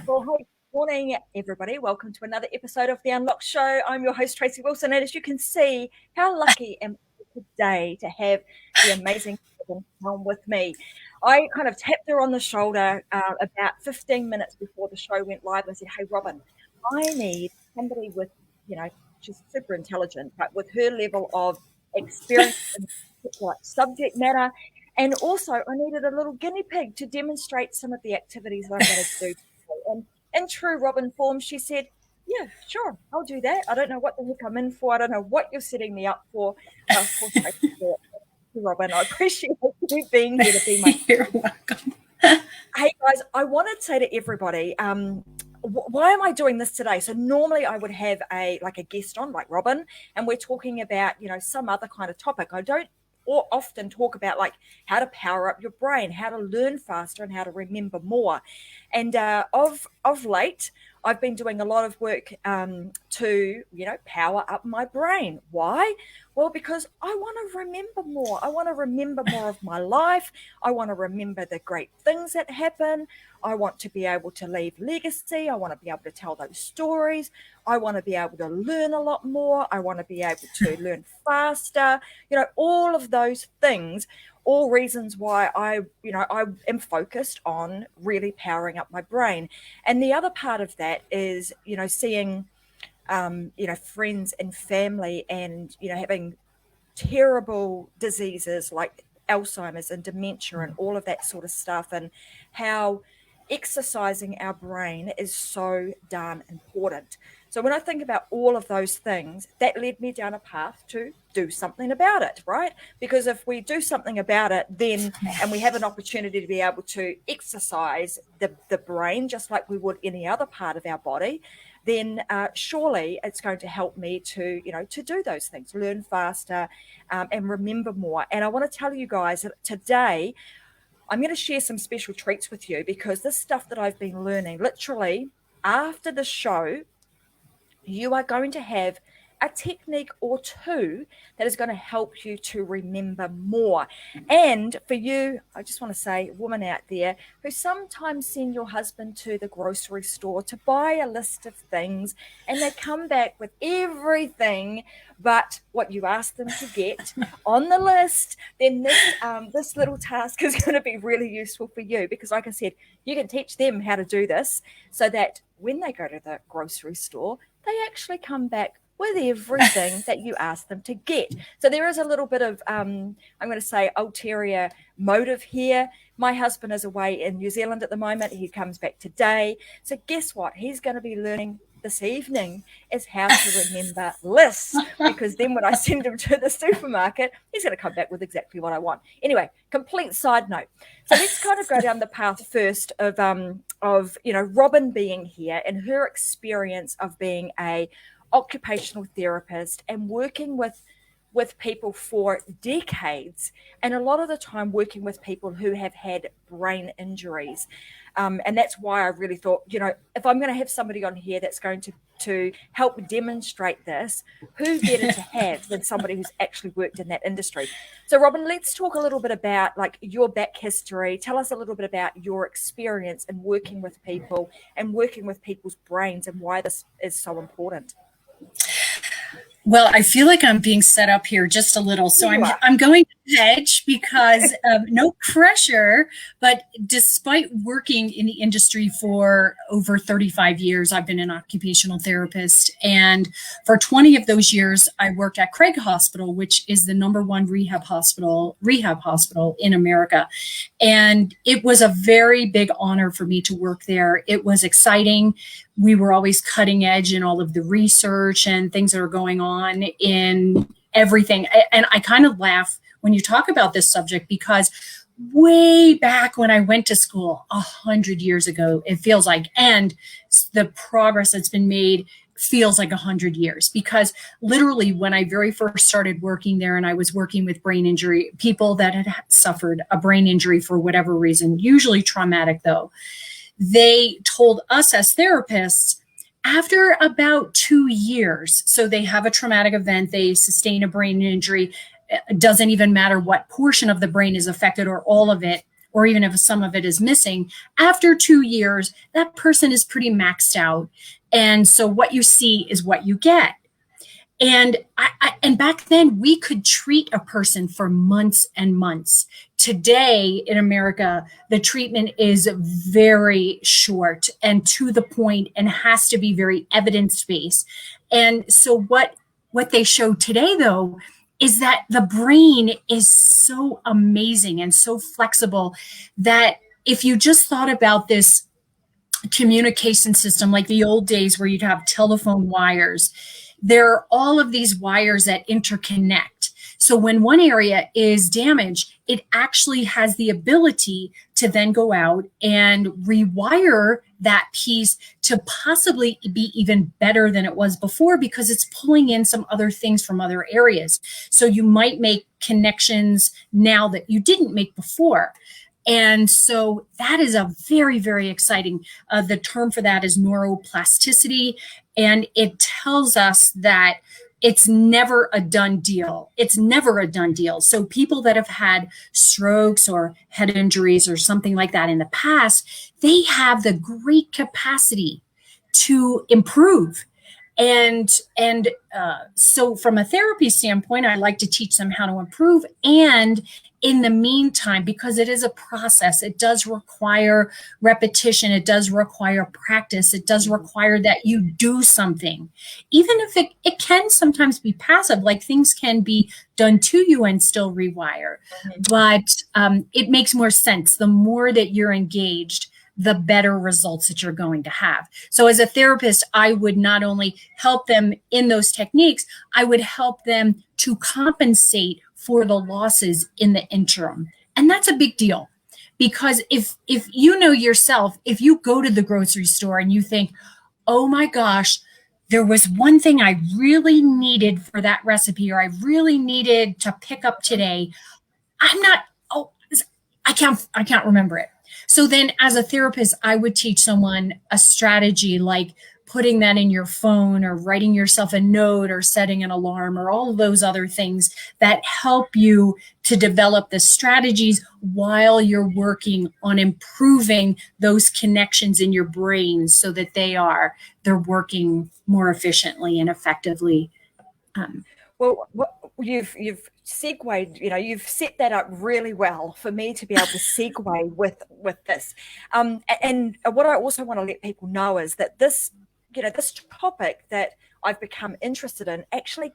Well, hey, morning, everybody. Welcome to another episode of The Unlocked Show. I'm your host, Tracy Wilson, and as you can see, how lucky am I today to have the amazing Helm with me. I kind of tapped her on the shoulder about 15 minutes before the show went live and said, hey, Robin, I need somebody with, she's super intelligent, but with her level of experience in particular subject matter. And also, I needed a little guinea pig to demonstrate some of the activities that I'm going to do. And in true Robin form, she said, yeah, sure, I'll do that. I don't know what the heck I'm in for. I don't know what you're setting me up for. But of course, I can do it. Robin, I appreciate you being here to be my... You're welcome. Hey, guys, I want to say to everybody, why am I doing this today? So normally I would have a guest on, like Robin, and we're talking about, some other kind of topic. I don't often talk about like how to power up your brain, how to learn faster, and how to remember more. And of late, I've been doing a lot of work to, power up my brain. Why? Well, because I want to remember more. I want to remember more of my life. I want to remember the great things that happen. I want to be able to leave legacy. I want to be able to tell those stories. I want to be able to learn a lot more. I want to be able to learn faster. All of those things, all reasons why I am focused on really powering up my brain. And the other part of that is, seeing, friends and family and, having terrible diseases like Alzheimer's and dementia and all of that sort of stuff, and how exercising our brain is so darn important. So when I think about all of those things, that led me down a path to do something about it, right? Because if we do something about it, then, and we have an opportunity to be able to exercise the brain just like we would any other part of our body, then surely it's going to help me to, to do those things, learn faster and remember more. And I want to tell you guys that today, I'm going to share some special treats with you, because this stuff that I've been learning, literally after the show, you are going to have a technique or two that is going to help you to remember more. And for you, I just want to say, woman out there who sometimes send your husband to the grocery store to buy a list of things, and they come back with everything but what you asked them to get on the list, then this little task is going to be really useful for you, because like I said, you can teach them how to do this so that when they go to the grocery store, they actually come back with everything that you asked them to get. So there is a little bit of, I'm going to say, ulterior motive here. My husband is away in New Zealand at the moment. He comes back today. So guess what? He's going to be learning this evening is how to remember lists, because then when I send him to the supermarket, he's going to come back with exactly what I want. Anyway, complete side note. So let's kind of go down the path first of Robin being here and her experience of being a occupational therapist and working with people for decades, and a lot of the time working with people who have had brain injuries. And that's why I really thought, if I'm going to have somebody on here that's going to help demonstrate this, who better to have than somebody who's actually worked in that industry. So Robin, let's talk a little bit about like your back history. Tell us a little bit about your experience in working with people and working with people's brains, and why this is so important. Well, I feel like I'm being set up here just a little, so I'm going to hedge because no pressure. But despite working in the industry for over 35 years, I've been an occupational therapist, and for 20 of those years, I worked at Craig Hospital, which is the #1 rehab hospital in America. And it was a very big honor for me to work there. It was exciting. We were always cutting edge in all of the research and things that are going on in everything. And I kind of laugh when you talk about this subject, because way back when I went to school 100 years ago, it feels like, and the progress that's been made feels like 100 years, because literally when I very first started working there, and I was working with brain injury, people that had suffered a brain injury for whatever reason, usually traumatic though, they told us as therapists, after about 2 years, so they have a traumatic event, they sustain a brain injury, it doesn't even matter what portion of the brain is affected or all of it, or even if some of it is missing, after 2 years, that person is pretty maxed out. And so what you see is what you get. And and back then we could treat a person for months and months. Today in America, the treatment is very short and to the point and has to be very evidence-based. And so what they show today though is that the brain is so amazing and so flexible that if you just thought about this communication system like the old days where you'd have telephone wires, there are all of these wires that interconnect. So when one area is damaged, it actually has the ability to then go out and rewire that piece to possibly be even better than it was before because it's pulling in some other things from other areas. So you might make connections now that you didn't make before. And so that is a very, very exciting. The term for that is neuroplasticity. And it tells us that it's never a done deal. It's never a done deal. So people that have had strokes or head injuries or something like that in the past, they have the great capacity to improve. And so from a therapy standpoint, I like to teach them how to improve. And in the meantime, because it is a process, it does require repetition. It does require practice. It does require that you do something. Even if it can sometimes be passive, like things can be done to you and still rewire. But it makes more sense. The more that you're engaged, the better results that you're going to have. So as a therapist, I would not only help them in those techniques, I would help them to compensate for the losses in the interim. And that's a big deal because if you know yourself, if you go to the grocery store and you think, oh my gosh, there was one thing I really needed for that recipe, or I really needed to pick up today, I can't remember it. So then as a therapist, I would teach someone a strategy like putting that in your phone or writing yourself a note or setting an alarm or all of those other things that help you to develop the strategies while you're working on improving those connections in your brain so that they're working more efficiently and effectively. Well, you've segued, you've set that up really well for me to be able to segue with this. And what I also want to let people know is that this topic that I've become interested in actually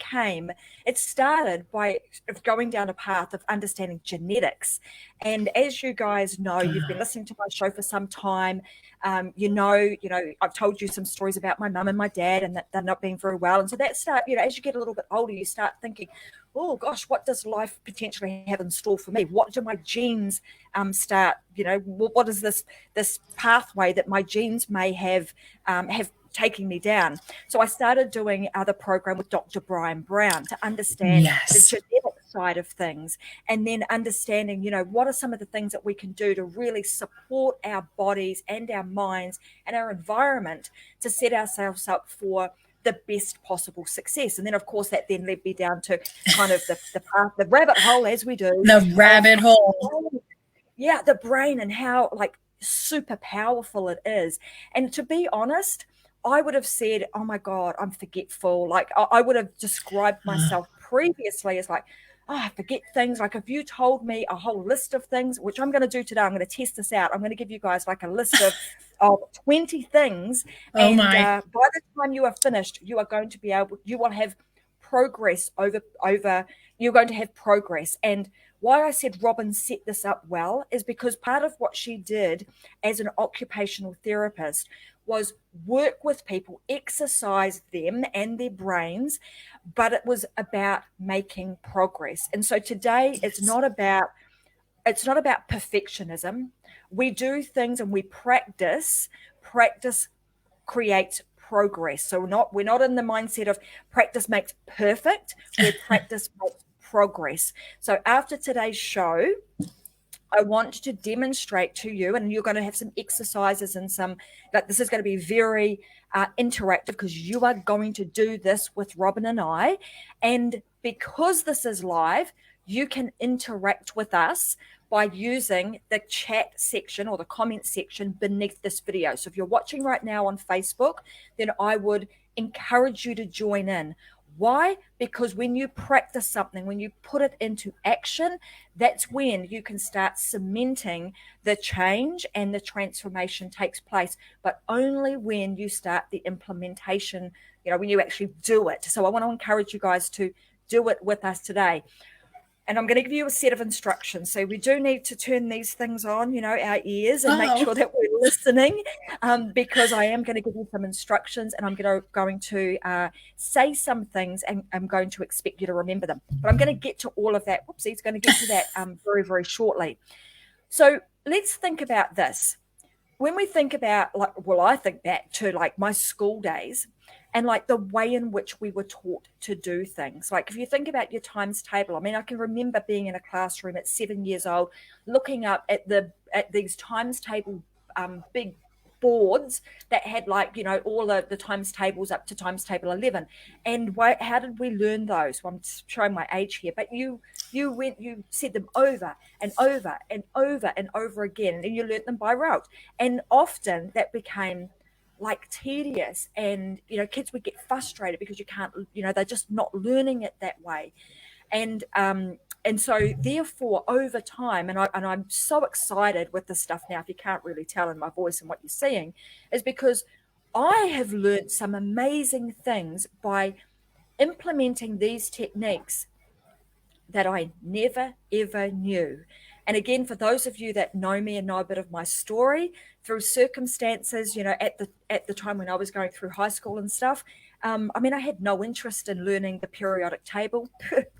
it started by going down a path of understanding genetics. And as you guys know, you've been listening to my show for some time. I've told you some stories about my mum and my dad and that they're not being very well. And so that as you get a little bit older, you start thinking, oh gosh, what does life potentially have in store for me? What do my genes start? What is this pathway that my genes may have taking me down? So I started doing the program with Dr. Brian Brown to understand the genetic side of things, and then understanding, what are some of the things that we can do to really support our bodies and our minds and our environment to set ourselves up for the best possible success. And then of course that then led me down to kind of the path, the rabbit hole, as we do. The rabbit hole. Yeah, the brain and how super powerful it is. And to be honest, I would have said, oh my God, I'm forgetful. I would have described myself previously as I forget things. If you told me a whole list of things, which I'm going to do today, I'm going to test this out. I'm going to give you guys a list of 20 things. By the time you are finished, you are going to you will have progress you're going to have progress. And why I said Robin set this up well is because part of what she did as an occupational therapist was work with people, exercise them and their brains, but it was about making progress. And so today it's not about perfectionism. We do things and we practice. Practice creates progress. So we're not in the mindset of practice makes perfect, where practice makes progress. So after today's show, I want to demonstrate to you, and you're going to have some exercises and this is going to be very interactive because you are going to do this with Robin and I. And because this is live, you can interact with us by using the chat section or the comment section beneath this video. So if you're watching right now on Facebook, then I would encourage you to join in. Why? Because when you practice something, when you put it into action, that's when you can start cementing the change and the transformation takes place, but only when you start the implementation, when you actually do it. So I want to encourage you guys to do it with us today. And I'm going to give you a set of instructions. So we do need to turn these things on, our ears, and make sure that we're listening, because I am going to give you some instructions, and I'm going to say some things, and I'm going to expect you to remember them. But I'm going to get to all of that. He's going to get to that very, very shortly. So let's think about this. When we think about, I think back to my school days and the way in which we were taught to do things. If you think about your times table, I can remember being in a classroom at 7 years old, looking up at these times table big boards that had all the times tables up to times table 11. And how did we learn those? Well, I'm showing my age here, but you said them over and over and over and over again, and you learned them by rote. And often that became tedious, and kids would get frustrated because you can't, they're just not learning it that way. And so therefore over time, and I'm so excited with this stuff now, if you can't really tell in my voice and what you're seeing, is because I have learned some amazing things by implementing these techniques that I never, ever knew. And again, for those of you that know me and know a bit of my story, through circumstances, at the time when I was going through high school and stuff, I had no interest in learning the periodic table,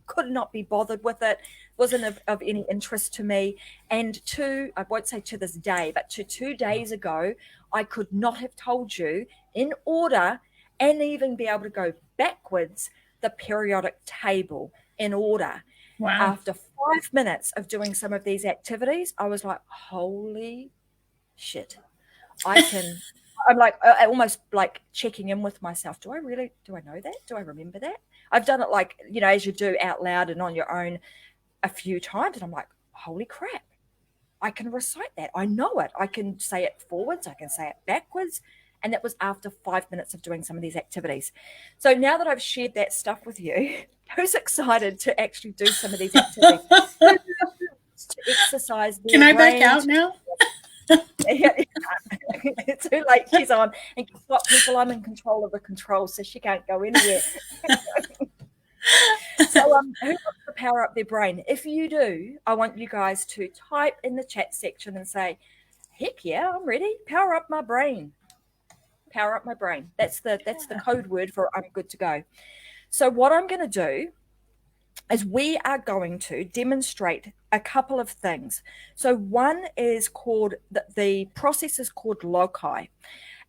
could not be bothered with it, wasn't of any interest to me. And I won't say to this day, but to 2 days ago, I could not have told you in order and even be able to go backwards the periodic table in order. Wow. After 5 minutes of doing some of these activities, I was like, holy shit. I'm almost checking in with myself. Do I know that? Do I remember that? I've done it as you do out loud and on your own a few times. And I'm like, holy crap. I can recite that. I know it. I can say it forwards. I can say it backwards. And that was after 5 minutes of doing some of these activities. So now that I've shared that stuff with you, who's excited to actually do some of these activities? To exercise their Can I brain, back out now? It's too late. She's on. And guess what, people? I'm in control of the controls, so she can't go anywhere. So who wants to power up their brain? If you do, I want you guys to type in the chat section and say, heck yeah, I'm ready. Power up my brain. Power up my brain. That's the code word for I'm good to go. So what I'm going to do is we are going to demonstrate a couple of things. So one is called, the process is called Loci.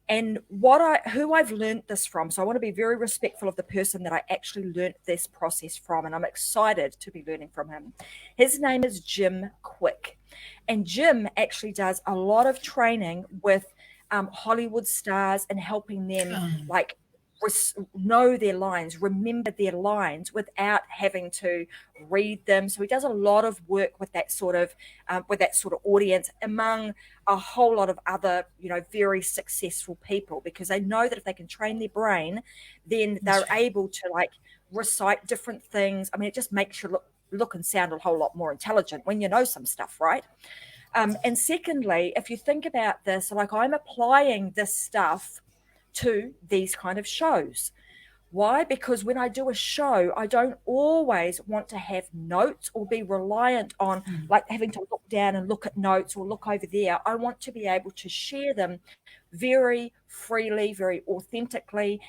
And who I've learned this from, so I want to be very respectful of the person that I actually learned this process from, and I'm excited to be learning from him. His name is Jim Quick. And Jim actually does a lot of training with Hollywood stars and helping them know their lines, remember their lines without having to read them. So he does a lot of work with that sort of audience, among a whole lot of other, very successful people, because they know that if they can train their brain, then they're able to recite different things. It just makes you look and sound a whole lot more intelligent when you know some stuff, right? And secondly, if you think about this, I'm applying this stuff to these kind of shows. Why? Because when I do a show, I don't always want to have notes or be reliant on having to look down and look at notes or look over there. I want to be able to share them very freely, very authentically,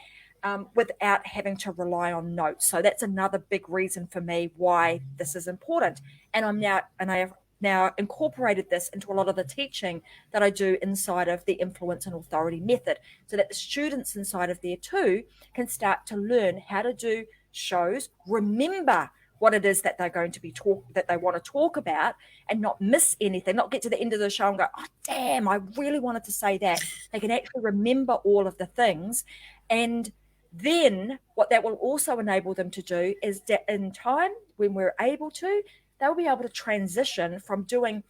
without having to rely on notes. So that's another big reason for me why this is important. And I have now incorporated this into a lot of the teaching that I do inside of the influence and authority method, so that the students inside of there too can start to learn how to do shows, remember what it is that they're going to be that they want to talk about, and not miss anything, not get to the end of the show and go, oh damn, I really wanted to say that. They can actually remember all of the things, and Then what that will also enable them to do is that in time, when we're able to, they'll be able to transition from doing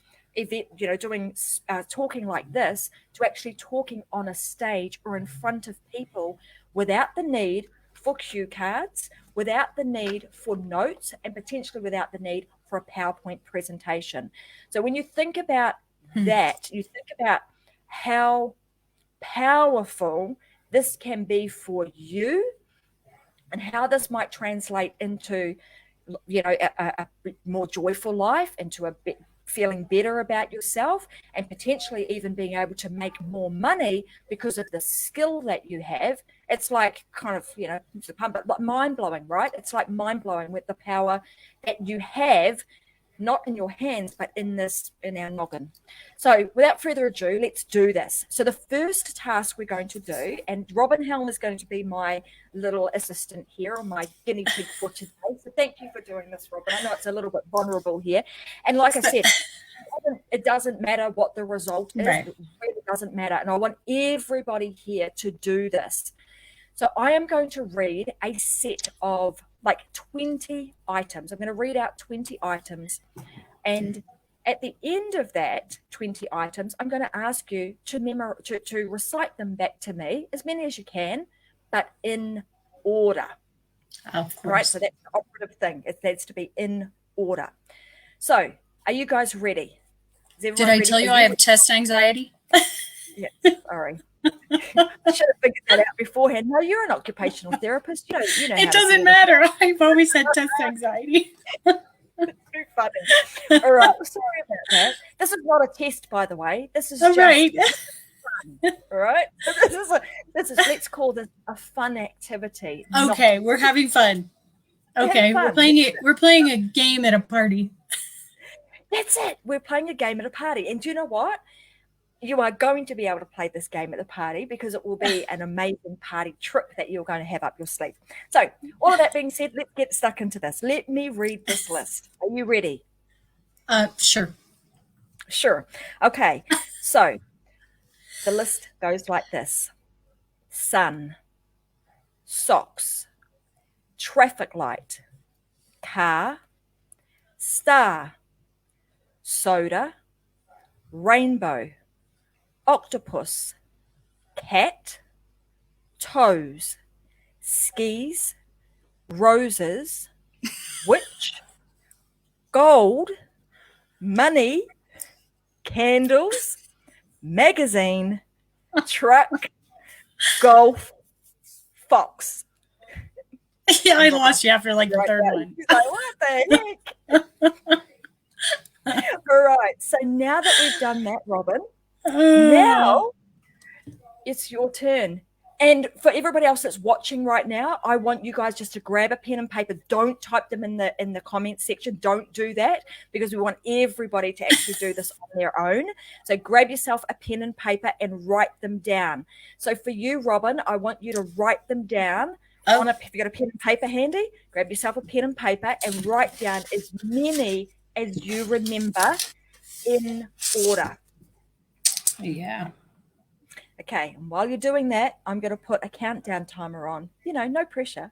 talking like this to actually talking on a stage or in front of people without the need for cue cards, without the need for notes, and potentially without the need for a PowerPoint presentation. So when you think about that, you think about how powerful this can be for you and how this might translate into, a more joyful life, into a bit feeling better about yourself, and potentially even being able to make more money because of the skill that you have. It's like kind of, but mind-blowing, right? It's like mind-blowing with the power that you have, not in your hands, but in our noggin. So without further ado, let's do this. So the first task we're going to do, and Robin Helm is going to be my little assistant here, or my guinea pig for today. So thank you for doing this, Robin. I know it's a little bit vulnerable here. And like I said, it doesn't matter what the result is. Right. It really doesn't matter. And I want everybody here to do this. So I am going to read a set of like 20 items. I'm going to read out 20 items. And at the end of that 20 items, I'm going to ask you to recite them back to me, as many as you can, but in order. Of course. Right? So that's the operative thing. It needs to be in order. So are you guys ready? Did I tell you I have test anxiety? Yeah, sorry. I should have figured that out beforehand. No, you're an occupational therapist. You know. It doesn't matter. I've always had test anxiety. Too funny. All right. Sorry about that. This is not a test, by the way. This is just right. fun. All right. This is let's call this a fun activity. Okay, we're having fun. Okay, we're playing it. We're playing a game at a party. That's it. We're playing a game at a party. And do you know what? You are going to be able to play this game at the party because it will be an amazing party trick that you're going to have up your sleeve. So all of that being said, let's get stuck into this. Let me read this list. Are you ready? Sure. Sure. Okay. So the list goes like this: sun, socks, traffic light, car, star, soda, rainbow, octopus, cat, toes, skis, roses, witch, gold, money, candles, magazine, truck, golf, fox. Yeah, I lost you after like the third one. Like, what the heck? All right. So now that we've done that, Robin, now it's your turn. And for everybody else that's watching right now, I want you guys just to grab a pen and paper. Don't type them in the comments section. Don't do that, because we want everybody to actually do this on their own. So grab yourself a pen and paper and write them down. So for you, Robin, I want you to write them down. If you've got a pen and paper handy, grab yourself a pen and paper and write down as many as you remember in order. Yeah. Okay, and while you're doing that, I'm going to put a countdown timer on. No pressure.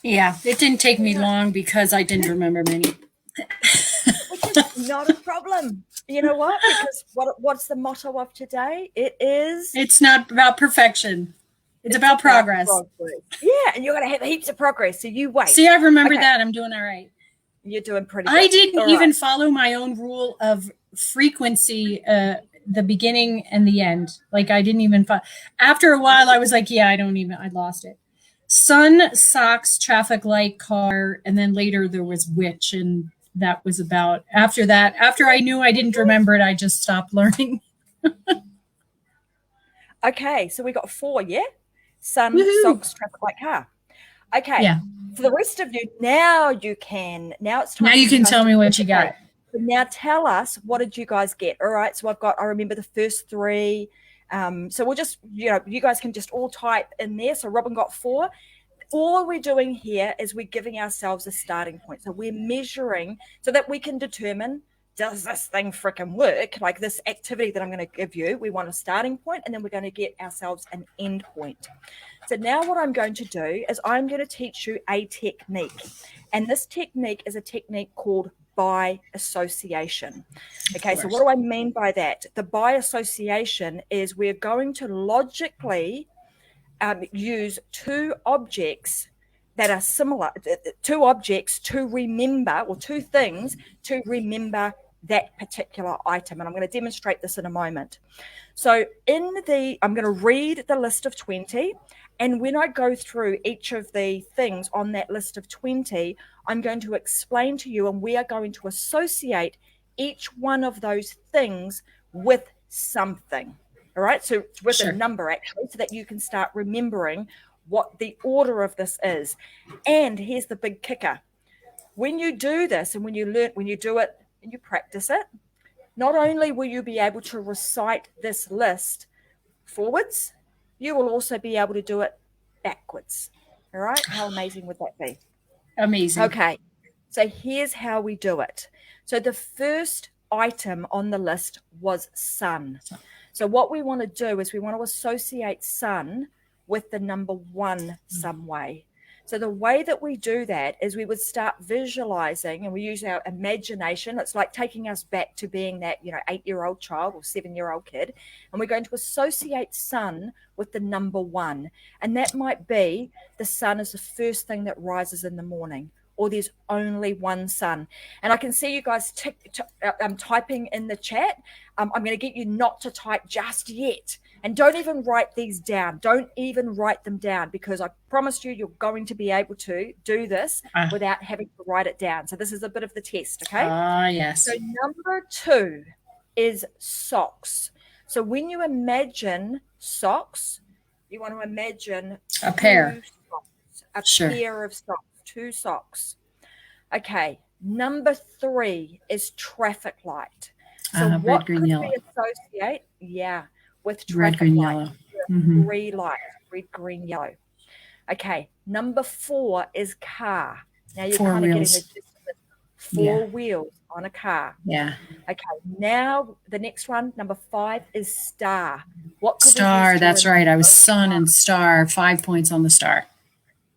Yeah, it didn't take me long because I didn't remember many. Which is not a problem. You know what? Because what's the motto of today? It's not about perfection. It's about progress. Yeah, and you're going to have heaps of progress. So you wait. See, I remember that. I'm doing all right. You're doing pretty good. I didn't even follow my own rule of frequency, the beginning and the end. Like I didn't even after a while I was like, I lost it. Sun, socks, traffic light, car, and then later there was witch, and that was about after that. After I knew I didn't remember it, I just stopped learning. Okay, so we got 4, yeah? Sun, Woohoo! socks, traffic light, car. Okay, Yeah. for the rest of you, now it's Now time for you you can guys tell to me what you participate. got. So now tell us, what did you guys get? All right, so I remember the first 3. So we'll just, you guys can just all type in there. So Robin got 4. All we're doing here is we're giving ourselves a starting point. So we're measuring so that we can determine, does this thing freaking work? Like this activity that I'm going to give you, we want a starting point, and then we're going to get ourselves an end point. So now what I'm going to do is I'm going to teach you a technique. And this technique is a technique called by association. Okay, so what do I mean by that? The by association is we're going to logically use 2 objects that are similar, 2 objects to remember, or 2 things to remember that particular item. And I'm going to demonstrate this in a moment. So I'm going to read the list of 20. And when I go through each of the things on that list of 20, I'm going to explain to you, and we are going to associate each one of those things with something. All right. So with a number, actually, so that you can start remembering what the order of this is. And here's the big kicker. When you do this, and when you do it and you practice it, not only will you be able to recite this list forwards, you will also be able to do it backwards. All right. How amazing would that be? Amazing. Okay. So here's how we do it. So the first item on the list was sun. So what we want to do is we want to associate sun with the number 1 some way. So the way that we do that is we would start visualizing, and we use our imagination. It's like taking us back to being that 8-year-old child or 7-year-old kid. And we're going to associate sun with the number 1. And that might be the sun is the first thing that rises in the morning, or there's only one sun. And I can see you guys typing in the chat. I'm going to get you not to type just yet. And don't even write these down. Don't even write them down, because I promised you're going to be able to do this without having to write it down. So this is a bit of the test, okay? Yes. So number 2 is socks. So when you imagine socks, you want to imagine a pair. Pair of socks. 2 socks. Okay, number 3 is traffic light. So what red, green, could yellow. we associate? Yeah, with traffic red, green, light. yellow. 3 lights, red, green, yellow. Okay, number 4 is car. Now you're 4 kind of wheels. getting the 4 wheels on a car. Yeah. Okay, now the next one, number 5 is star. What could star, that's right. I was sun and star, 5 points on the star.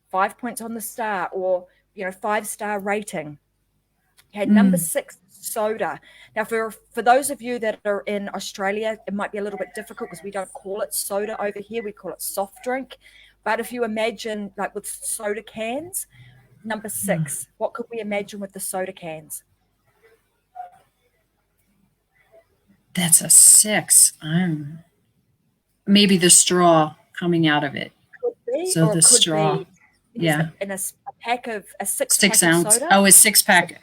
5 points on the star, or 5-star rating. Okay, number 6, soda. Now for those of you that are in Australia, it might be a little bit difficult because we don't call it soda over here, we call it soft drink. But if you imagine, like with soda cans, number 6, what could we imagine with the soda cans? That's a 6. Maybe the straw coming out of it. Could be, so or the it could straw. be in a pack of a 6 ounce. Soda. Oh, a 6-pack.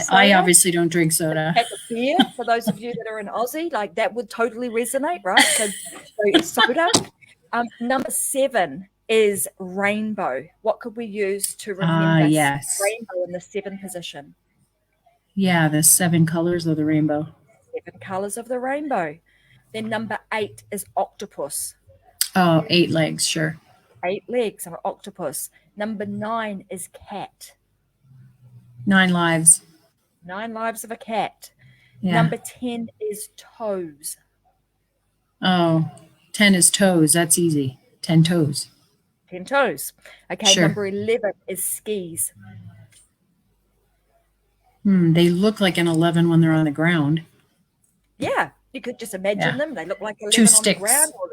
I obviously don't drink soda. A pack of beer, for those of you that are in Aussie, like that would totally resonate, right? So soda. Number 7 is rainbow. What could we use to remember rainbow in the 7 position? Yeah, the 7 colors of the rainbow. 7 colors of the rainbow. Then number 8 is octopus. Oh, 8 legs, sure. 8 legs of an octopus. Number 9 is cat. 9 lives. 9 lives of a cat. Yeah. Number 10 is toes. Oh, 10 is toes. That's easy. 10 toes. 10 toes. Okay, sure. Number 11 is skis. They look like an 11 when they're on the ground. Yeah, you could just imagine them. They look like 11 2 sticks. On the ground, or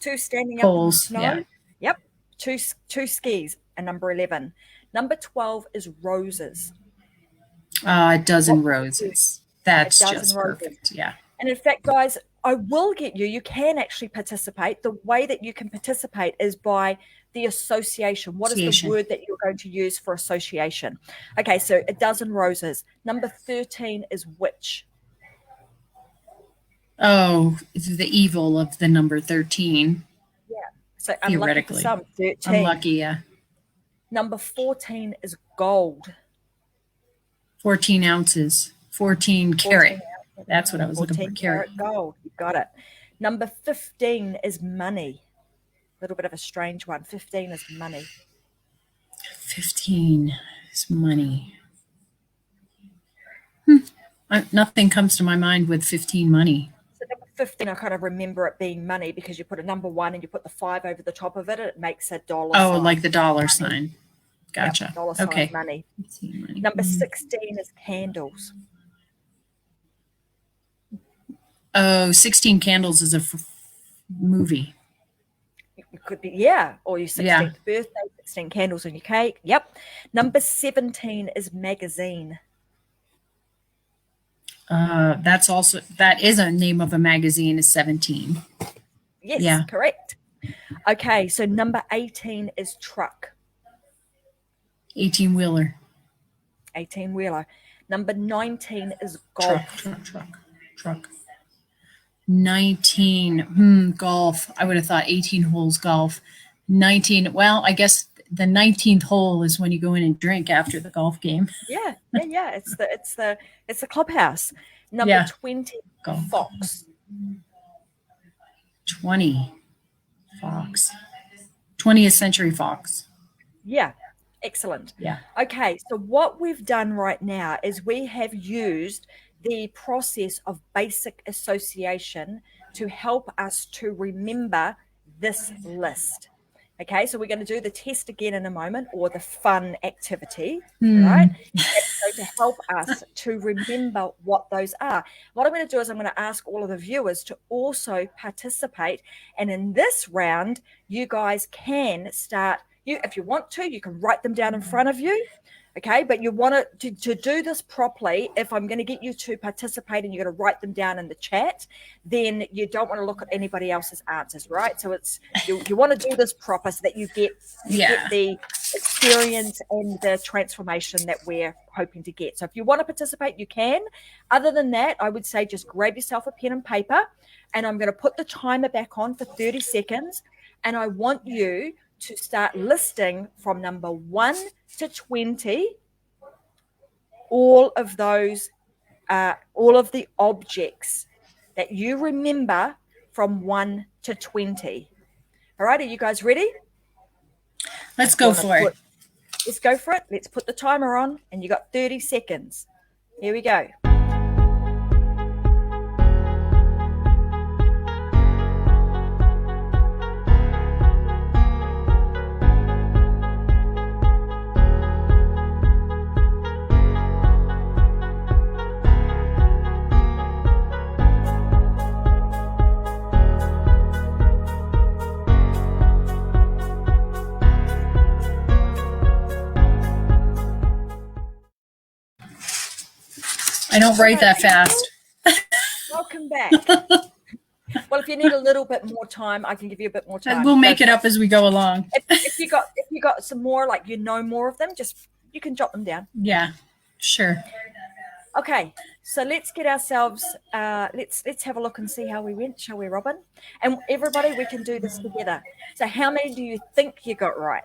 two standing up in the snow. Yeah. Yep, two skis. And number 11. Number 12 is roses. A dozen roses. That's just perfect. Yeah. And in fact, guys, I will get you. You can actually participate. The way that you can participate is by the association. What is the word that you're going to use for association? Okay, so a dozen roses. Number 13 is witch. Oh, the evil of the number 13. Yeah. So unlucky for Theoretically. some, 13. Unlucky, yeah. Number 14 is gold. 14 ounces. 14 14 carat. ounces. That's what I was looking for. 14 Carat. karat gold. You got it. Number 15 is money. A little bit of a strange one. 15 is money. 15 is money. Nothing comes to my mind with 15 money. So number 15, I kind of remember it being money because you put a number 1 and you put the 5 over the top of it, and it makes a dollar sign. Oh, like the dollar money. Sign. Gotcha. Yep, dollar sign Okay. money. 15 money. Number 16 is candles. Oh, 16 Candles is a movie. It could be, yeah, or your 16th birthday, 16 candles on your cake. Yep. Number 17 is magazine. That is a name of a magazine, is 17. Yes, Yeah. correct. Okay, so number 18 is truck. 18-wheeler. 18-wheeler. Number 19 is golf. Truck. 19. Golf. I would have thought 18 holes golf. 19. Well, I guess the 19th hole is when you go in and drink after the golf game. Yeah. It's the clubhouse. Number 20, Golf. fox. 20. Fox. 20th century fox. Yeah. Excellent. Yeah. Okay, so what we've done right now is we have used the process of basic association to help us to remember this list. Okay, so we're going to do the test again in a moment, or the fun activity, right? So to help us to remember what those are. What I'm going to do is I'm going to ask all of the viewers to also participate. And in this round, you guys can start, if you want to, you can write them down in front of you. Okay, but you want to do this properly. If I'm going to get you to participate and you're going to write them down in the chat, then you don't want to look at anybody else's answers, right? So it's you want to do this proper so that you get the experience and the transformation that we're hoping to get. So if you want to participate, you can. Other than that, I would say just grab yourself a pen and paper, and I'm going to put the timer back on for 30 seconds, and I want you to start listing from number 1 to 20 all of those, all of the objects that you remember from 1 to 20. All right, are you guys ready? Let's go for it. Let's go for it. Let's put the timer on, and you got 30 seconds. Here we go. I don't write that fast. Welcome back. Well, if you need a little bit more time, I can give you a bit more time. We'll make it up as we go along. If you got some more, like more of them, you can jot them down. Yeah, sure. Okay, so let's get ourselves. Let's have a look and see how we went, shall we, Robin? And everybody, we can do this together. So, how many do you think you got right?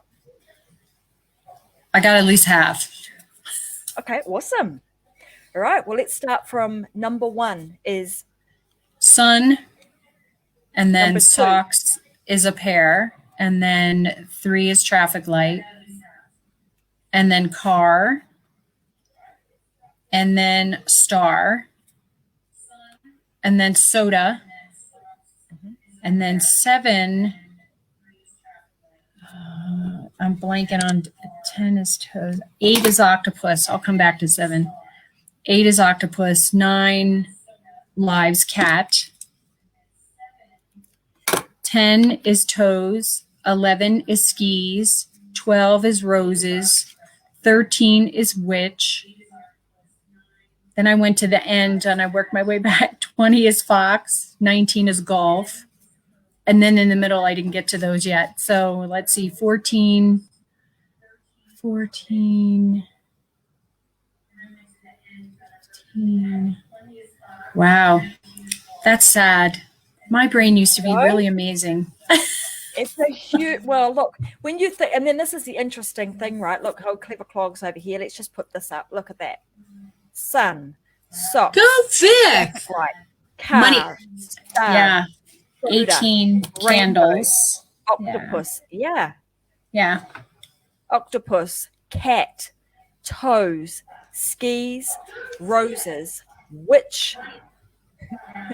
I got at least half. Okay, awesome. All right, well, let's start from number 1 is sun, and then Number 2. socks is a pair, and then 3 is traffic light, and then car, and then star, and then soda, and then 7. I'm blanking on 10 is toes. 8 is octopus. I'll come back to 7. 8 is octopus. 9 lives cat. 10 is toes. 11 is skis. 12 is roses. 13 is witch. Then I went to the end and I worked my way back. 20 is fox. 19 is golf. And then in the middle, I didn't get to those yet. So let's see, 14. Wow. That's sad. My brain used to be really amazing. It's a huge, well, look, when you think, and then this is the interesting thing, right? Look how clever Clog's over here. Let's just put this up. Look at that. Sun, socks, Go Vic! right, Money. car, star, Yeah. Buddha, 18 candles. octopus. Yeah. Yeah. Octopus, cat, toes, skis, roses, witch.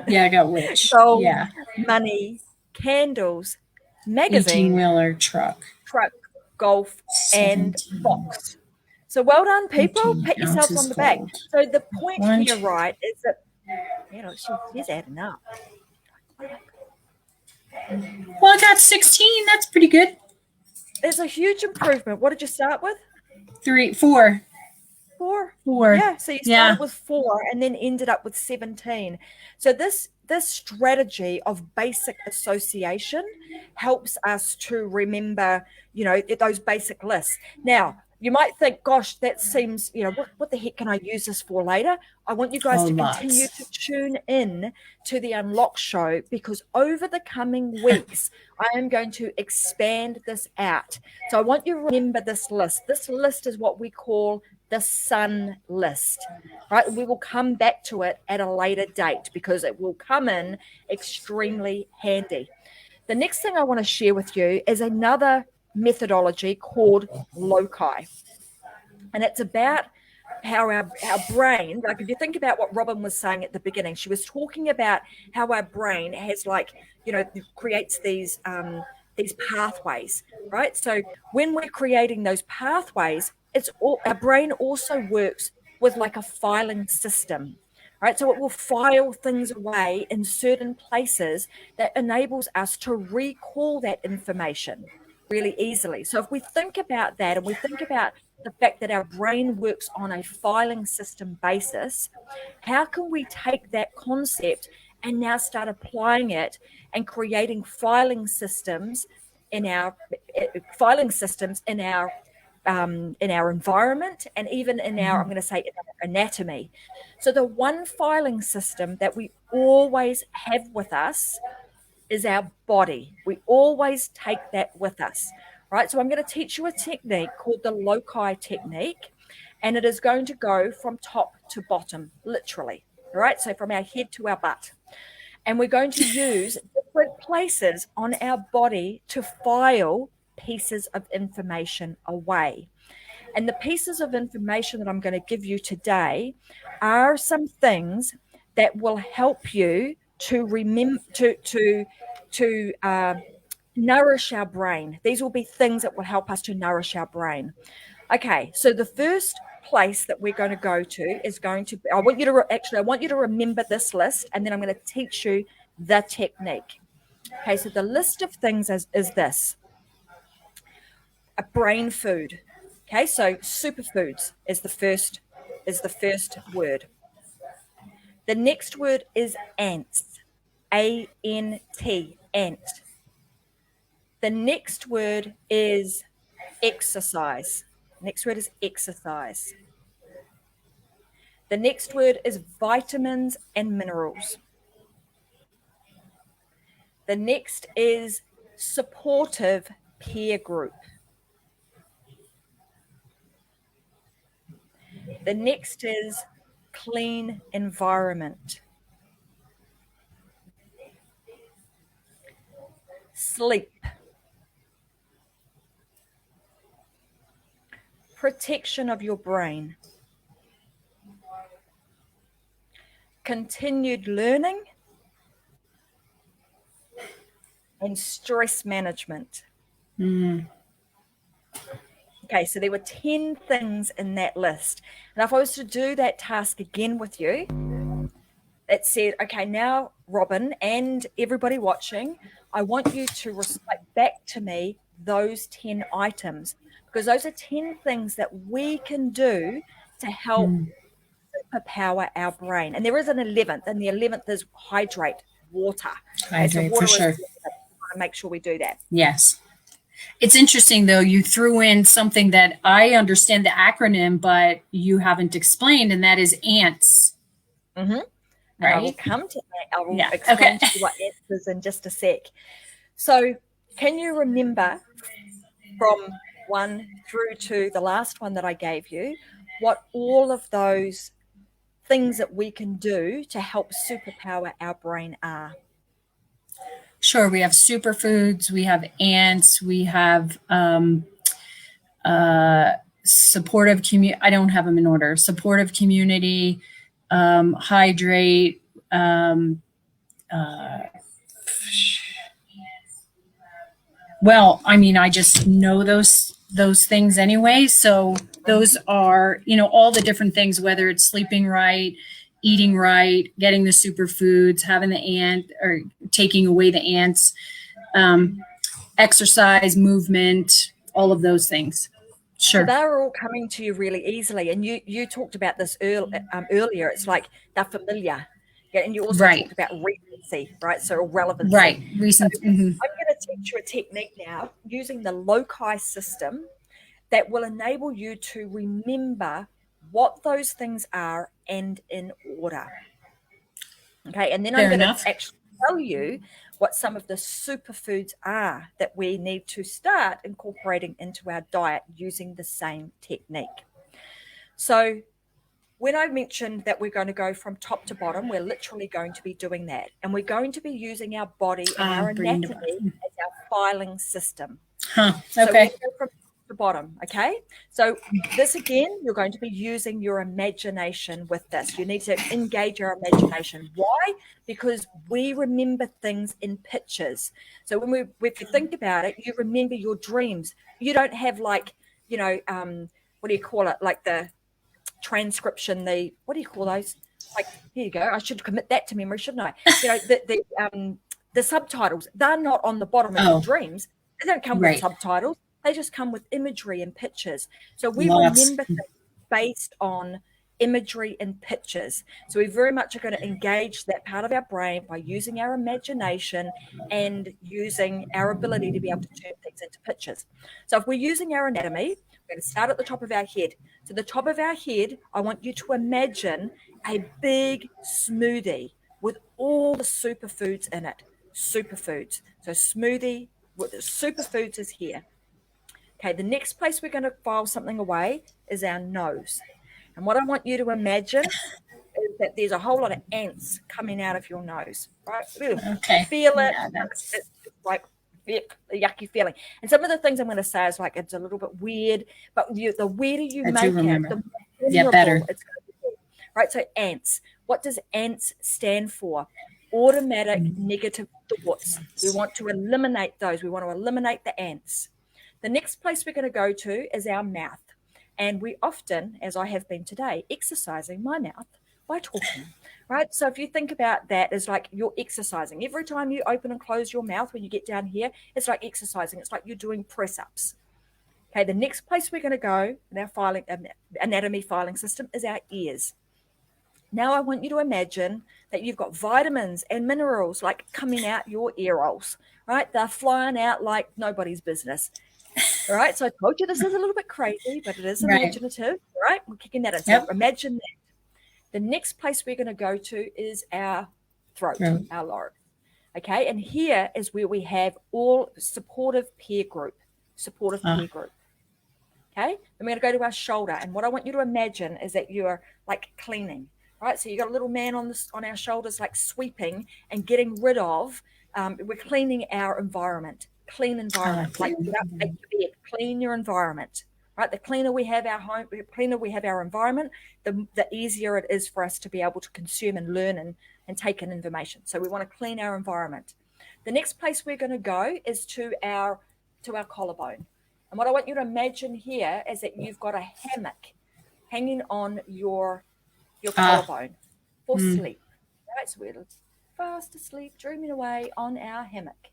Yeah, I got witch. Gold, Yeah. money, candles, magazine, 18-wheeler truck, golf, and 17. fox. So well done, people. 18 Pat yourselves on the back. gold. So the point One, here, right, is that, she's adding up. Well, I got 16. That's pretty good. There's a huge improvement. What did you start with? 4. 4. 4. Yeah, so you started with 4 and then ended up with 17. So this strategy of basic association helps us to remember, those basic lists. Now, you might think, gosh, that seems, what the heck can I use this for later? I want you guys to continue to tune in to the Unlock Show, because over the coming weeks, I am going to expand this out. So I want you to remember this list. This list is what we call the sun list, right? We will come back to it at a later date because it will come in extremely handy. The next thing I want to share with you is another methodology called Loci. And it's about how our brain, like if you think about what Robin was saying at the beginning, she was talking about how our brain has creates these pathways, right? So when we're creating those pathways, our brain also works with like a filing system, right? So it will file things away in certain places that enables us to recall that information really easily. So if we think about that and we think about the fact that our brain works on a filing system basis, how can we take that concept and now start applying it and creating filing systems in our environment and even in our, I'm going to say, in our anatomy. So the one filing system that we always have with us is our body. We always take that with us, right? So I'm going to teach you a technique called the Loci technique, and it is going to go from top to bottom, literally, all right? So from our head to our butt. And we're going to use different places on our body to file pieces of information away. And the pieces of information that I'm going to give you today are some things that will help you to remember to nourish our brain. These will be things that will help us to nourish our brain. Okay, so the first place that we're going to go to is going to be, I want you to remember this list, and then I'm going to teach you the technique. Okay, so the list of things is this: a brain food. Okay, so superfoods is the first word. The next word is ants. A-N-T, ant. The next word is exercise. Next word is exercise. The next word is vitamins and minerals. The next is supportive peer group. The next is clean environment. Sleep. Protection of your brain. Continued learning. And stress management. Okay, so there were 10 things in that list. And if I was to do that task again with you, it said, okay, now, Robin and everybody watching, I want you to recite back to me those 10 items, because those are 10 things that we can do to help superpower our brain. And there is an 11th, and the 11th is hydrate water. Hydrate, so water, for sure. Make sure we do that. Yes. It's interesting, though, you threw in something that I understand the acronym, but you haven't explained, and that is ANTS. Mm-hmm. And I will right? come to that. I will Yeah. explain Okay. to you what ants is in just a sec. So can you remember from 1 through to the last one that I gave you, what all of those things that we can do to help superpower our brain are? Sure. We have superfoods. We have ants. We have supportive community. I don't have them in order. Supportive community, hydrate. Um, well, I mean, I just know those things anyway. So those are, all the different things, whether it's sleeping right, eating right, getting the superfoods, having the ant or taking away the ants, exercise, movement, all of those things. So Sure. they're all coming to you really easily. And you talked about this earlier. It's like they're familiar. Yeah, and you also Right. talked about recency, right? So relevancy. Right. So Recent. Mhm. I'm going to teach you a technique now using the Loci system that will enable you to remember what those things are and in order. Okay, and then I'm Fair going to enough. actually tell you what some of the superfoods are that we need to start incorporating into our diet using the same technique. So, when I mentioned that we're going to go from top to bottom, we're literally going to be doing that. And we're going to be using our body and our Brain to anatomy bottom. as our filing system. Huh. So we're going Okay. to go from top to bottom, okay? So this again, you're going to be using your imagination with this. You need to engage your imagination. Why? Because we remember things in pictures. So if you think about it, you remember your dreams. You don't have like, what do you call it? Like the transcription, what do you call those? Like, here you go. I should commit that to memory, shouldn't I? The subtitles, they're not on the bottom of your Oh, dreams. They don't come with right. subtitles. They just come with imagery and pictures. So we Lots. remember things based on imagery and pictures. So we very much are going to engage that part of our brain by using our imagination and using our ability to be able to turn things into pictures. So if we're using our anatomy, we're going to start at the top of our head. So the top of our head, I want you to imagine a big smoothie with all the superfoods in it. Superfoods. So smoothie with the superfoods is here. Okay, the next place we're going to file something away is our nose. And what I want you to imagine is that there's a whole lot of ants coming out of your nose, right? Okay. Feel it. Yeah, It's that's. like a yucky feeling. And some of the things I'm going to say is like it's a little bit weird, but the weirder you I do make it, remember. the more Yeah, memorable better. it's going to be. Right? So ants. What does ants stand for? Automatic negative thoughts. We want to eliminate those. We want to eliminate the ants. The next place we're going to go to is our mouth. And we often, as I have been today, exercising my mouth by talking, right? So if you think about that as like you're exercising, every time you open and close your mouth when you get down here, it's like exercising. It's like you're doing press ups. Okay, the next place we're going to go in our anatomy filing system is our ears. Now I want you to imagine that you've got vitamins and minerals like coming out your ear holes, right? They're flying out like nobody's business. All right, so I told you this is a little bit crazy, but it is Right. imaginative. All right, we're kicking that in. So Yep. imagine that. The next place we're going to go to is our throat, Right. our larynx. Okay, and here is where we have all supportive peer group. Supportive peer group. Okay, then we're going to go to our shoulder, and what I want you to imagine is that you're like cleaning, right? So you got a little man on our shoulders, like sweeping and getting rid of. We're cleaning our environment. Clean environment, like get up, make your bed, clean your environment. Right, the cleaner we have our home, the cleaner we have our environment, the easier it is for us to be able to consume and learn and take in information. So we want to clean our environment. The next place we're going to go is to our collarbone. And what I want you to imagine here is that you've got a hammock hanging on your collarbone for sleep. Right, so we're fast asleep, dreaming away on our hammock.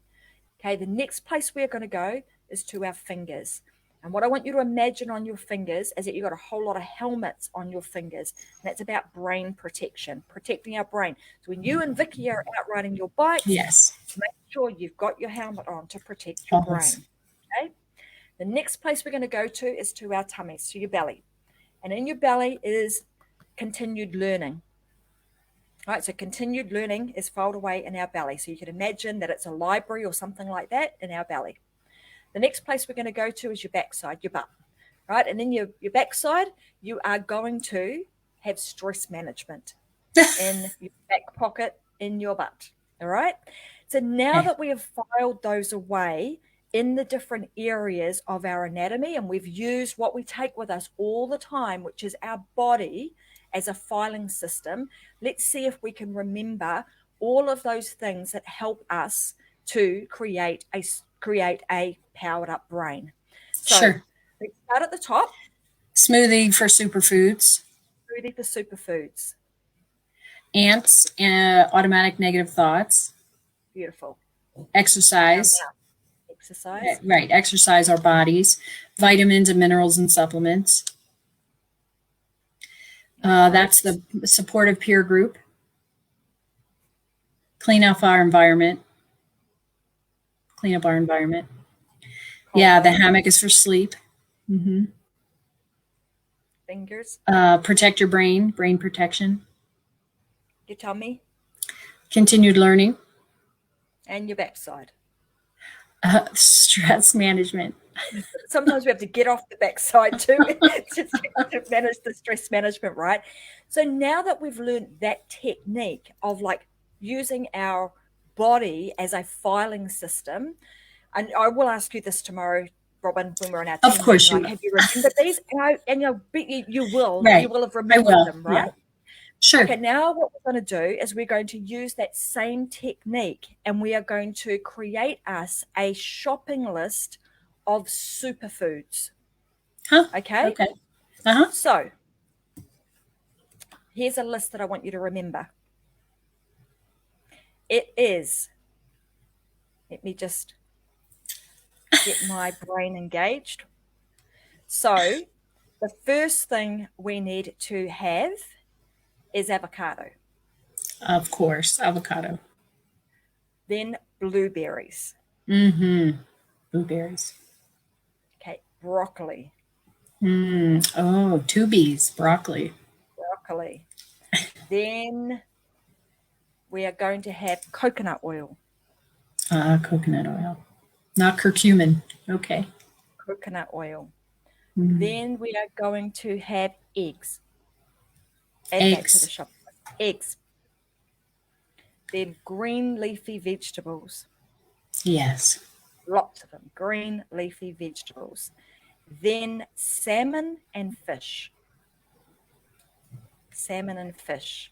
Okay, the next place we're going to go is to our fingers. And what I want you to imagine on your fingers is that you've got a whole lot of helmets on your fingers. And that's about brain protection, protecting our brain. So when you and Vicky are out riding your bikes, Yes. make sure you've got your helmet on to protect your Always. brain. Okay. The next place we're going to go to is to our tummies, to your belly. And in your belly is continued learning. All right, so continued learning is filed away in our belly. So you can imagine that it's a library or something like that in our belly. The next place we're going to go to is your backside, your butt, right? And in your backside, you are going to have stress management in your back pocket, in your butt, all right? So now that we have filed those away in the different areas of our anatomy, and we've used what we take with us all the time, which is our body as a filing system, let's see if we can remember all of those things that help us to create a powered up brain. So Sure. let's start at the top. Smoothie for superfoods. Smoothie for superfoods. Ants, automatic negative thoughts. Beautiful. Exercise. Exercise. Right, exercise our bodies. Vitamins and minerals and supplements. That's the supportive peer group. Clean up our environment. Clean up our environment. Yeah, the hammock is for sleep. Mm-hmm. Fingers. Protect your brain protection. Your tummy. Continued learning. And your backside. Stress management. Sometimes we have to get off the backside too to manage the stress management, right? So now that we've learned that technique of like using our body as a filing system, and I will ask you this tomorrow, Robin, when we're in our team. Of course, meeting, like, have you remembered these? And you will have remembered them, right? Yeah. Sure. Okay, now what we're going to do is we're going to use that same technique, and we are going to create us a shopping list of superfoods. Huh? Okay? Okay. Uh-huh. So here's a list that I want you to remember. It is, let me just get my brain engaged. So the first thing we need to have is avocado. Of course, avocado. Then blueberries. Mm-hmm. Blueberries. Okay, broccoli. Oh, two B's, broccoli. Broccoli. Then we are going to have coconut oil. Coconut oil. Not curcumin. Okay. Coconut oil. Then we are going to have eggs. Add that to the shop. Eggs. Then green leafy vegetables. Yes. Lots of them. Green leafy vegetables. Then salmon and fish. Salmon and fish.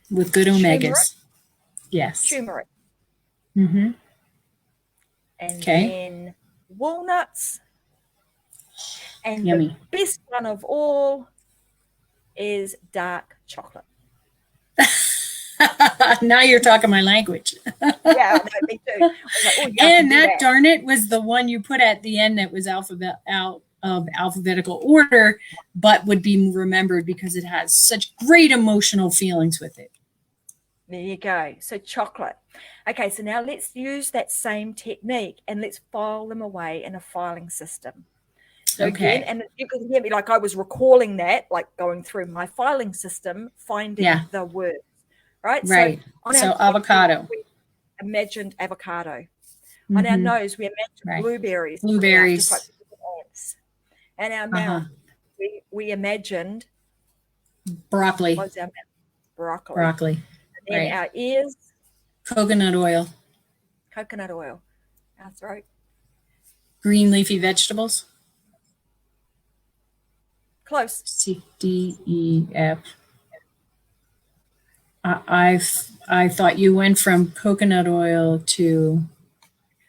With good omegas. Turmeric. Yes. Turmeric. Mm-hmm. And then walnuts. And yummy. The best one of all is dark chocolate. Now you're talking my language. Yeah, no, me too. Like, oh, yeah, and that, darn it, was the one you put at the end that was out of alphabetical order, but would be remembered because it has such great emotional feelings with it. There you go. So chocolate. Okay, so now let's use that same technique and let's file them away in a filing system. So again, and you can hear me like I was recalling that, like going through my filing system, finding the words, right? Right. So avocado. We imagined avocado. On our nose, we imagined blueberries. Blueberries. And our mouth, we imagined broccoli. What was our mouth? Broccoli. Broccoli. And then our ears. Coconut oil. Coconut oil. Our throat. Green leafy vegetables. Close. C, D, E, F. I thought you went from coconut oil to.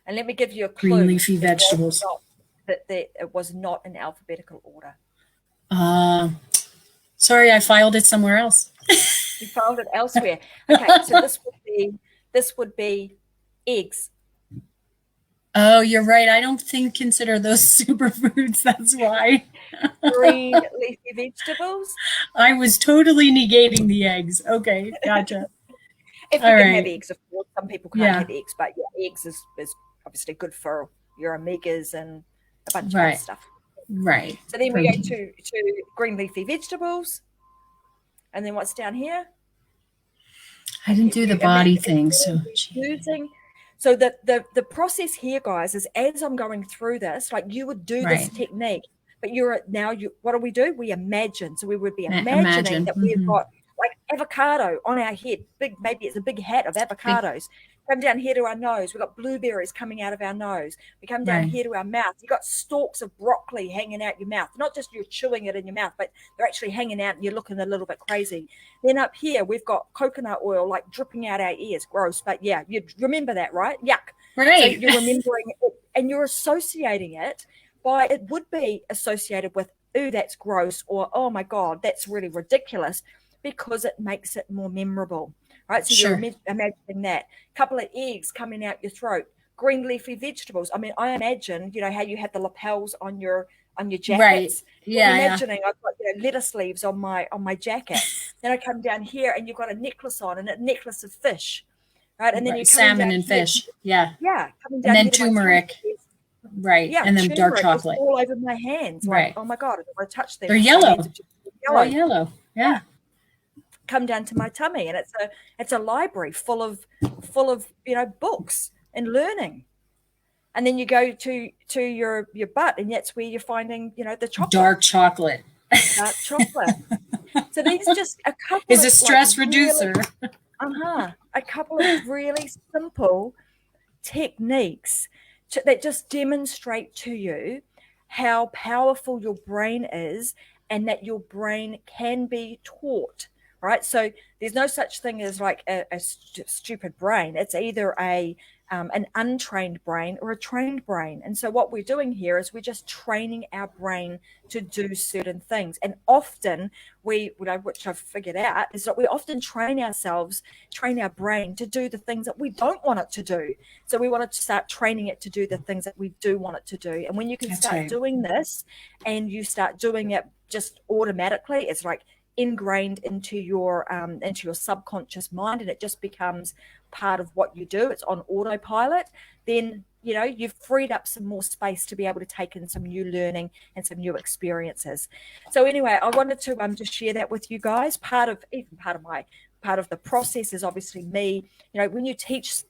And let me give you a clue. Green leafy vegetables. It was not in alphabetical order. Sorry, I filed it somewhere else. You filed it elsewhere. Okay, so this would be eggs. Oh, you're right. I don't consider those superfoods. That's why. Green leafy vegetables. I was totally negating the eggs. Okay, gotcha. If you can have eggs, of course. Some people can't have eggs, but eggs is obviously good for your omegas and a bunch of other stuff. Right. So then we go to green leafy vegetables. And then what's down here? I didn't do the body thing, so using. So the process here, guys, is as I'm going through this, like you would do this technique, but what do? We imagine. So we would be imagining that we've got like avocado on our head, maybe it's a big hat of avocados. Come down here to our nose. We've got blueberries coming out of our nose. We come down here to our mouth. You've got stalks of broccoli hanging out your mouth. Not just you're chewing it in your mouth, but they're actually hanging out and you're looking a little bit crazy. Then up here, we've got coconut oil like dripping out our ears. Gross. But yeah, you remember that, right? Yuck. Right. So you're remembering it and you're associating it it would be associated with, ooh, that's gross, or, oh my God, that's really ridiculous, because it makes it more memorable. Right, so you're imagining that. Couple of eggs coming out your throat, green leafy vegetables. I mean, I imagine, how you have the lapels on your jackets. Right. Yeah. I'm imagining I've got lettuce leaves on my jacket. Then I come down here and you've got a necklace on, and a necklace of fish. Right, and then you salmon and fish. Yeah. Coming down, and then turmeric. Right. Yeah, and then dark chocolate all over my hands. Right. Like, oh my God, I don't want to touch them. They're yellow. Yellow. Yeah. Come down to my tummy, and it's a library full of books and learning. And then you go to your butt, and that's where you're finding the chocolate. Dark chocolate. So these are just a couple is a stress reducer. A couple of really simple techniques that just demonstrate to you how powerful your brain is, and that your brain can be taught. Right, so there's no such thing as like a stupid brain. It's either an untrained brain or a trained brain. And so what we're doing here is we're just training our brain to do certain things. And often which I've figured out, is that we often train our brain to do the things that we don't want it to do. So we want to start training it to do the things that we do want it to do. And when you can start doing this, and you start doing it just automatically, it's like ingrained into your subconscious mind, and it just becomes part of what you do. It's on autopilot. Then you've freed up some more space to be able to take in some new learning and some new experiences. So anyway, I wanted to just share that with you guys. Part of the process is obviously me. When you teach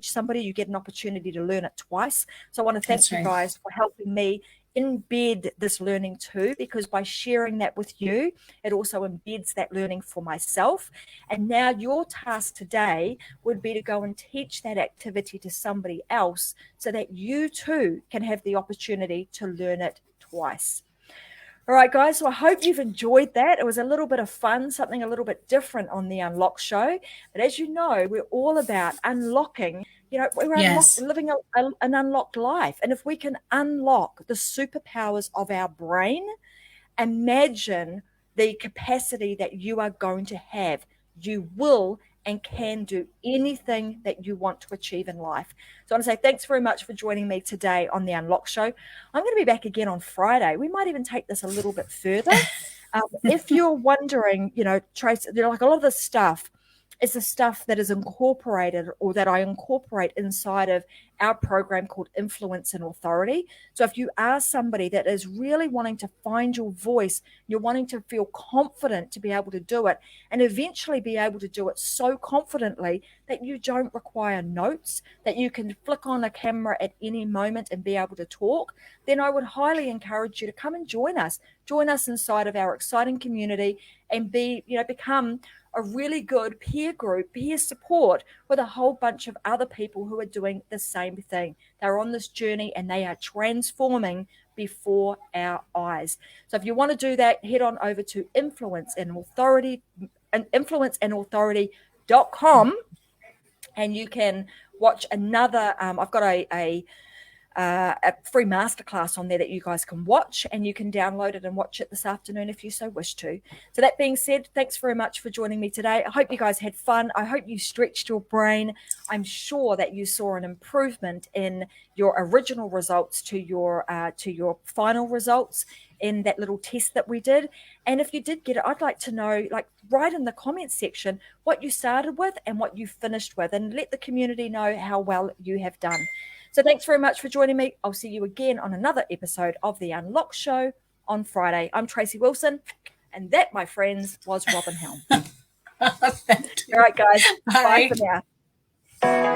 somebody, you get an opportunity to learn it twice. So I want to thank you guys for helping me embed this learning too, because by sharing that with you, it also embeds that learning for myself. And now your task today would be to go and teach that activity to somebody else, so that you too can have the opportunity to learn it twice. All right, guys, so I hope you've enjoyed that. It was a little bit of fun, something a little bit different on the Unlock Show. But as you know, we're all about unlocking. We're living an unlocked life. And if we can unlock the superpowers of our brain, imagine the capacity that you are going to have. You will and can do anything that you want to achieve in life. So I want to say thanks very much for joining me today on the Unlock Show. I'm going to be back again on Friday. We might even take this a little bit further. If you're wondering, Tracy, like a lot of this stuff is the stuff that is incorporated, or that I incorporate inside of our program called Influence and Authority. So if you are somebody that is really wanting to find your voice, you're wanting to feel confident to be able to do it, and eventually be able to do it so confidently that you don't require notes, that you can flick on a camera at any moment and be able to talk, then I would highly encourage you to come and join us inside of our exciting community, and become a really good peer group, peer support with a whole bunch of other people who are doing the same thing. They're on this journey and they are transforming before our eyes. So if you want to do that, head on over to influenceandauthority.com, and you can watch another. I've got a free masterclass on there that you guys can watch, and you can download it and watch it this afternoon if you so wish to. So that being said, thanks very much for joining me today. I hope you guys had fun. I hope you stretched your brain. I'm sure that you saw an improvement in your original results to your final results in that little test that we did. And if you did get it, I'd like to know, write in the comments section what you started with and what you finished with, and let the community know how well you have done. So thanks very much for joining me. I'll see you again on another episode of The Unlock Show on Friday. I'm Tracy Wilson, and that, my friends, was Robin Helm. Thank you. All right, guys. Bye. Bye for now.